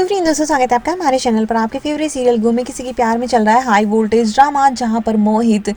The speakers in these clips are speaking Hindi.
तो फ्रेंड्स दोस्तों, स्वागत है आपका हमारे चैनल पर। आपके फेवरेट सीरियल गुम में किसी के प्यार में चल रहा है हाई वोल्टेज ड्रामा, जहां पर मोहित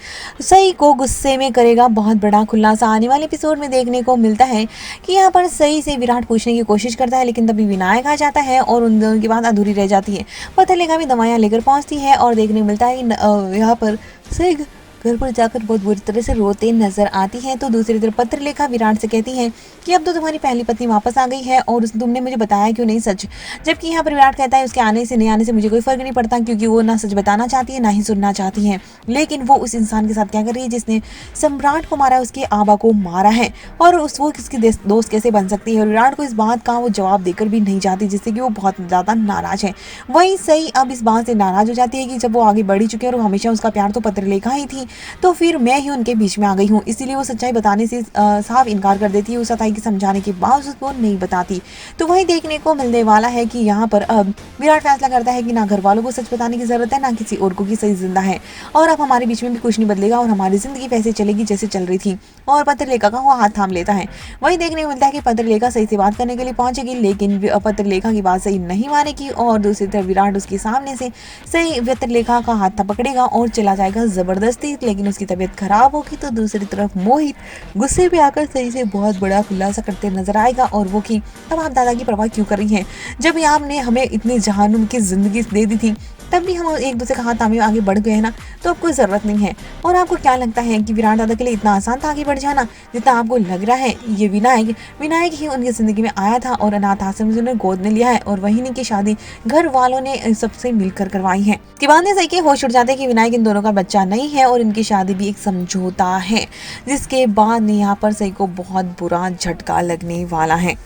सई को गुस्से में करेगा बहुत बड़ा खुलासा। आने वाले एपिसोड में देखने को मिलता है कि यहाँ पर सई से विराट पूछने की कोशिश करता है, लेकिन तभी विनायक आ जाता है और उन दोनों की बात अधूरी रह जाती है। पत्रलेखा भी दवाइयाँ लेकर पहुँचती है और देखने को मिलता है कि यहाँ पर सई घर पर जाकर बहुत बुरी तरह से रोते नजर आती हैं। तो दूसरी तरफ पत्रलेखा विराट से कहती है कि अब तो तुम्हारी पहली पत्नी वापस आ गई है और तुमने मुझे बताया क्यों नहीं सच। जबकि यहाँ पर विराट कहता है उसके आने से नहीं आने से मुझे कोई फर्क नहीं पड़ता, क्योंकि वो ना सच बताना चाहती है ना ही सुनना चाहती है। लेकिन वो उस इंसान के साथ क्या कर रही है जिसने सम्राट को मारा, उसके आबा को मारा है, और वो किसकी दोस्त कैसे बन सकती है। और विराट को इस बात का वो जवाब देकर भी नहीं चाहती, जिससे कि वो बहुत ज़्यादा नाराज है। वहीं सही अब इस बात से नाराज हो जाती है कि जब वो आगे बढ़ी चुकी है और हमेशा उसका प्यार तो पत्रलेखा ही थी, तो फिर मैं ही उनके बीच में आ गई हूँ। इसीलिए वो सच्चाई बताने से साफ इनकार कर देती है। उस सच्चाई की समझाने के बावजूद वो नहीं बताती। तो वही देखने को मिलने वाला है कि यहाँ पर अब विराट फैसला करता है कि ना घर वालों को सच बताने की जरूरत है, ना किसी और को की सही जिंदा है, और अब हमारे बीच में भी कुछ नहीं बदलेगा और हमारी जिंदगी वैसे चलेगी जैसे चल रही थी। और पत्रलेखा का वो हाथ थाम लेता है। वही देखने को मिलता है कि पत्रलेखा सही से बात करने के लिए पहुंचेगी, लेकिन पत्रलेखा की बात सही नहीं मानेगी, और दूसरी तरफ विराट उसके सामने से सही पत्रलेखा का हाथ पकड़ेगा और चला जाएगा जबरदस्ती, लेकिन उसकी तबीयत खराब होगी। तो दूसरी तरफ मोहित गुस्से में आकर सही से बहुत बड़ा खुलासा करते नजर आएगा, और वो कि अब आप दादा की परवाह क्यों कर रही हैं, जब आपने हमें इतनी जहानुम की जिंदगी दे दी थी तब भी हम एक दूसरे का हाथ थामे आगे बढ़ गए हैं ना, तो अब कोई ज़रूरत नहीं है। और आपको क्या लगता है कि विराट दादा के लिए इतना आसान था आगे बढ़ जाना, जितना आपको लग रहा है? ये विनायक ही उनकी ज़िंदगी में आया था और अनाथ आश्रम से उन्हें गोद में लिया है, और वहीं की शादी घर वालों ने सबसे मिलकर करवाई है। कि बाद में सही के होश उड़ जाते हैं कि विनायक इन दोनों का बच्चा नहीं है और इनकी शादी भी एक समझौता है, जिसके बाद यहाँ पर सही को बहुत बुरा झटका लगने वाला है।